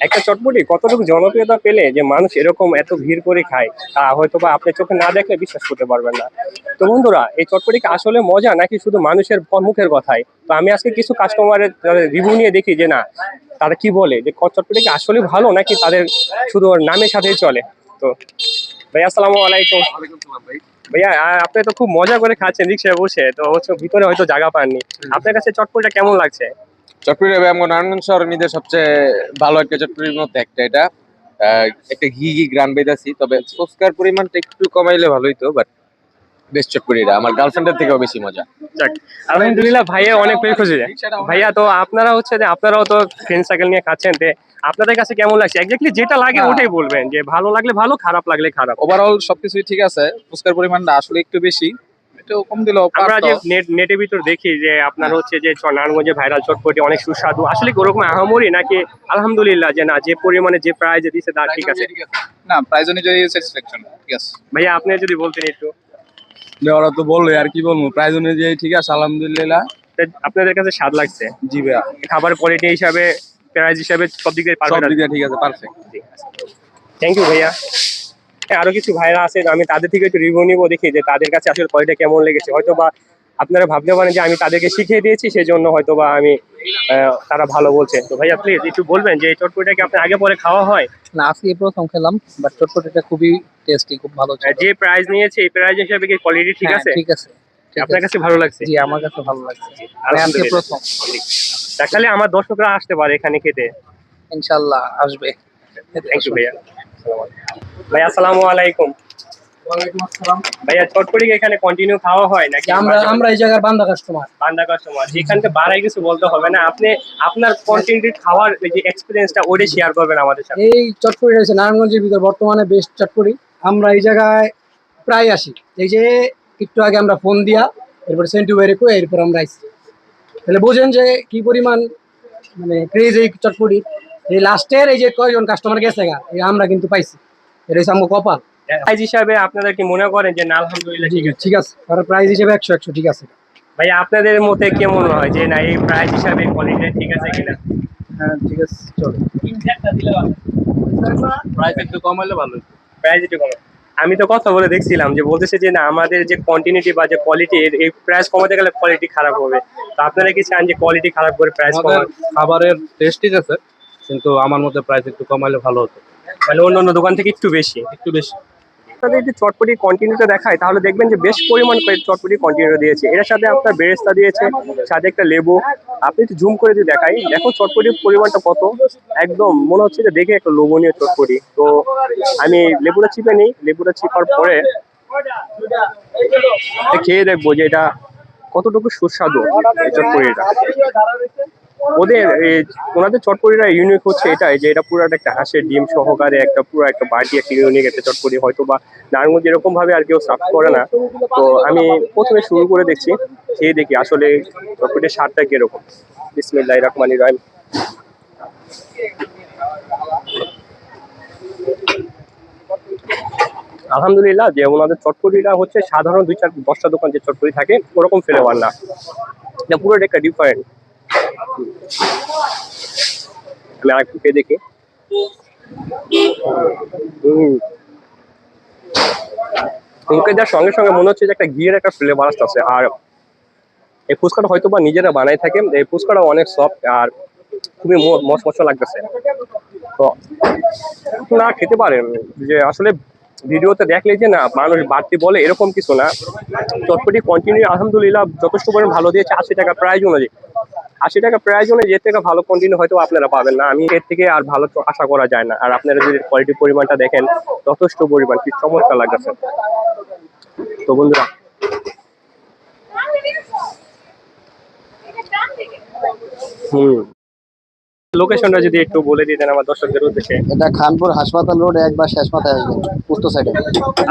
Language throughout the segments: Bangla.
একটা চটপটি কতটুকু জনপ্রিয়তা পেলে যে মানুষ এরকম এত ভিড় করে খায় তা হয়তো বা আপনি চোখে না দেখলে বিশ্বাস করতে পারবেন না। তো বন্ধুরা, এই চটপটি কি আসলে মজা নাকি শুধু মানুষের মুখের কথাই? তো আমি আজকে কিছু কাস্টমারের রিভিউ নিয়ে দেখি যে না, তারা কি বলে যে চটপটি কি আসলে ভালো নাকি তাদের শুধু ওর নামের সাথেই চলে। তো ভাইয়া আসসালামু আলাইকুম। ওয়ালাইকুম সালাম ভাই। ভাইয়া আপনি তো খুব মজা করে খাচ্ছেন রিক্সায় বসে, তো হচ্ছে ভিতরে হয়তো জায়গা পাননি। আপনার কাছে চটপটিটা কেমন লাগছে? চটপটি ভাই আমার নারায়ণগঞ্জ শহরের মধ্যে সবচেয়ে ভালো একটা চটপটির মধ্যে একটা এটা। একটা ঘি ঘি গ্রান বেদাছি, তবে ফুচকার পরিমাণটা একটু কমাইলে ভালো হইতো, বাট বেস্ট চটপটিটা আমার গার্লফ্রেন্ডের থেকেও বেশি মজা। যাক, আলহামদুলিল্লাহ ভাইয়া অনেক পেয়ে খুঁজে যায়। ভাইয়া তো আপনারা হচ্ছে যে আপনারাও তো ফ্রেন্ড সার্কেল নিয়ে খাচ্ছেন, তে আপনাদের কাছে কেমন লাগছে? এক্স্যাক্টলি যেটা লাগে না। ওটাই বলবেন, যে ভালো লাগলে ভালো, খারাপ লাগলে খারাপ। ওভারঅল সবকিছুই ঠিক আছে, ফুচকার পরিমাণটা আসলে একটু বেশি, একটু কম দিলেও আমরা পারতো। যে নেটের ভিতর দেখি যে আপনার হচ্ছে যে নারায়ণগঞ্জে ভাইরাল চটপটি অনেক সুস্বাদু, আসলে কি ওরকম আহামরি নাকি আলহামদুলিল্লাহ যে না, যে পরিমাণে যে প্রাইজে দিচ্ছে তা ঠিক আছে? না, প্রাইস অনুযায়ী স্যাটিসফ্যাকশন ঠিক আছে। ভাইয়া আপনি যদি বলতেন একটু। ওরা তো বললো আর কি বলবো, প্রাইস অনুযায়ী ঠিক আছে আলহামদুলিল্লাহ। তা আপনাদের কাছে স্বাদ লাগছে? জি ভাইয়া, খাবার কোয়ালিটি হিসাবে, প্রাইস হিসাবে সব দিক দিয়ে সব পারফেক্ট দিক আছে? দিয়ে ঠিক আছে, পারফেক্ট। থ্যাংক ইউ ভাইয়া। আরো কিছু ভাইরা আছে, আমি তাদের থেকে একটু রিভিউ নিবো, দেখি যে তাদের কাছে আসলে কোয়ালিটি কেমন লেগেছে। হয়তো বা আপনারা ভাবতে পারেন যে আমি তাদেরকে শিখিয়ে দিয়েছি, সেই জন্য হয়তো বা আমি তারা ভালো বলছে। তো ভাইয়া প্লিজ একটু বলবেন যে এই চটপটিটা কি আপনার আগে পরে খাওয়া হয়? না, আজকে এই প্রথম খেলাম, বাট চটপটিটা খুবই টেস্টি, খুব ভালো ছিল। যে প্রাইস নিয়েছে এই প্রাইস হিসাবে কি কোয়ালিটি ঠিক হ্যাঁ, আছে? ঠিক আছে, ঠিক আপনার আছে। কাছে ভালো লাগছে? জি, আমার কাছে ভালো লাগছে। আমি আজকে আলহামদুলিল্লাহ। প্রথম। তাহলে আমার দর্শকরা আসতে পারে এখানে খেতে। ইনশাআল্লাহ আসবে। থ্যাংক ইউ ভাইয়া। ভাইয়া আসসালামু আলাইকুম। ওয়ালাইকুম আসসালাম। ভাইয়া চটপটি কি এখানে কন্টিনিউ খাওয়া হয় নাকি? আমরা এই জায়গার বান্দা কাস্টমার। বান্দা কাস্টমার, এখানকে বাড়াই কিছু বলতে হবে না, আপনি আপনার কন্টিনিউ খাওয়ার এই যে এক্সপেরিয়েন্সটা ওইটা শেয়ার করবেন আমাদের সাথে। এই চটপটি রয়েছে নারায়ণগঞ্জের ভিতর বর্তমানে বেস্ট চটপটি। আমরা এই জায়গায় প্রায় আসি। এই যে একটু আগে আমরা ফোন দিয়া এরপর সেন্টু বাইরে কই এরপর আমরা আইছি। তাহলে বুঝেন যে কি পরিমাণ মানে ক্রেজ এই চটপটি। এই লাস্টের এই যে কয়জন কাস্টমার গেছে গা, এই আমরা কিন্তু পাইছি। এটা হচ্ছে আমার কপাল। প্রাইস হিসাবে আপনারা কি মনে করেন যে না আলহামদুলিল্লাহ ঠিক আছে? ঠিক আছে, আর প্রাইস হিসেবে 100 ঠিক আছে। ভাই আপনাদের মতে কেমন হয় যে না এই প্রাইস হিসাবে কোয়ালিটি ঠিক আছে কিনা? হ্যাঁ, ঠিক আছে, চলো। প্রাইস একটু কম হলে ভালো হতো। প্রাইস একটু কম। আমি তো কথা বলে দেখছিলাম যে বলতেছে যে না আমাদের যে কন্টিনিউটি বা যে কোয়ালিটি, এই প্রাইস কমাতে গেলে কোয়ালিটি খারাপ হবে। তো আপনারা কি চান যে কোয়ালিটি খারাপ করে প্রাইস আমাদের কমান? খাবারের টেস্ট ঠিক আছে, কিন্তু আমার মতে প্রাইস একটু কমাইলে ভালো হতো, মানে অন্য অন্য দোকান থেকে একটু বেশি? একটু বেশি। আপনাদের যদি চটপটি কন্টিনিউটা দেখায় তাহলে দেখবেন যে বেশ পরিমাণ চটপটি কন্টিনিউ দিয়েছে, এর সাথে আপনার বেরেস্তা দিয়েছে, সাথে একটা লেবু। আপনি একটু জুম করে যদি দেখাই, দেখো চটপটির পরিমাণটা কত, একদম মনে হচ্ছে যে দেখে একটা লোভনীয় চটপটি। তো আমি লেবুটা চিপে নিই, লেবুটা চিপার পরে খেয়ে দেখবো যে এটা কতটুকু সুস্বাদু এই চটপটিটা। ওনাদের চটপটিটা ইউনিক হচ্ছে এটাই যে এটা পুরো একটা হাঁসের ডিম সহকারে একটা পুরো একটা বাটি, একটা ইউনিক একটা চটপটি, হয়তো বা নারায়ণগঞ্জ এরকম ভাবে আর কেউ সার্ভ করে না। তো আমি প্রথমে শুরু করে দেখছি, খেয়ে দেখি আসলে চটপটির স্বাদটা কিরকম। বিসমিল্লাহির রহমানির রহিম। আলহামদুলিল্লাহ যে ওনাদের চটপটিটা হচ্ছে সাধারণ 2-4-10টা দোকান যে চটপটি থাকে ওরকম ফ্লেভার না, এটা পুরো একটা ডিফারেন্ট। আমি আরেকটু খেয়ে দেখি। মুখে দেওয়ার সঙ্গে সঙ্গে মনে হচ্ছে যে একটা ঘিয়ের একটা ফ্লেভার আসতেছে। আর এই ফুচকাটা হয়তো বা নিজেরা বানাই থাকে, এই ফুচকাটা অনেক সফট আর খুবই মশমশা লাগতেছে। তো আপনারা খেতে পারেন, যে আসলে ভিডিওতে দেখলে যে না মানুষ বাড়তি বলে এরকম কিছু না। চটপটি কন্টিনিউ আলহামদুলিল্লাহ যথেষ্ট পরিমাণ ভালো দিয়েছে। 80 টাকা প্রাইস অনুযায়ী, 80 টাকা প্রাইস অনুযায়ী এর থেকে ভালো কন্টিনিউ হয়তো আপনারা পাবেন না, আমি এর থেকে আর ভালো তো আশা করা যায় না। আর আপনারা যদি কোয়ালিটি পরিমাণটা দেখেন, যথেষ্ট পরিমাণ, কি চমৎকার লাগতেছে। তো বন্ধুরা, লোকেশনটা যদি একটু বলে দিতেন আমার দর্শকদের উদ্দেশ্যে। এটা খানপুর হাসপাতাল রোড, একবার শেষ মাথায় আসবেন, উত্তর সাইডে।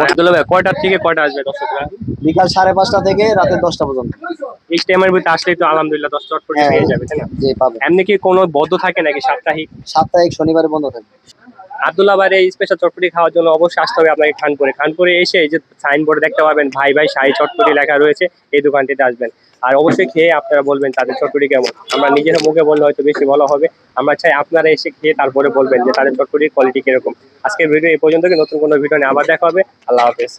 আব্দুল্লাহ ভাই কয়টা থেকে কয়টা আসবে দর্শকরা? বিকাল 5:30 থেকে রাতে 10টা পর্যন্ত। এই টাইমের ভিতরে আসলেই তো আলহামদুলিল্লাহ 10 চটপটি পেয়ে যাবে, তাই না? জি, পাবেন। এমনি কি কোনো বদ্ধ থাকে নাকি সাপ্তাহিক? সাপ্তাহিক শনিবারে বন্ধ থাকবে। আব্দুল্লাহ ভাইয়ের এই স্পেশাল চটপটি খাওয়ার জন্য অবশ্যই আসতে হবে আপনাকে খানপুরে। খানপুরে এসে এই যে সাইনবোর্ড দেখতে পাবেন ভাই ভাই শাহী চটপটি লেখা রয়েছে, এই দোকানটিতে আসবেন। আর অবশ্যই খেয়ে আপনারা বলবেন তাদের চটপটি কেমন। আমরা নিজেরা মুখে বললে হয়তো বেশি ভালো হবে, আমরা চাই আপনারা এসে খেয়ে তারপরে বলবেন যে তাদের চটপটির কোয়ালিটি কিরকম। আজকের ভিডিও এই পর্যন্ত, নতুন কোনো ভিডিও নিয়ে আবার দেখা হবে। আল্লাহ হাফেজ।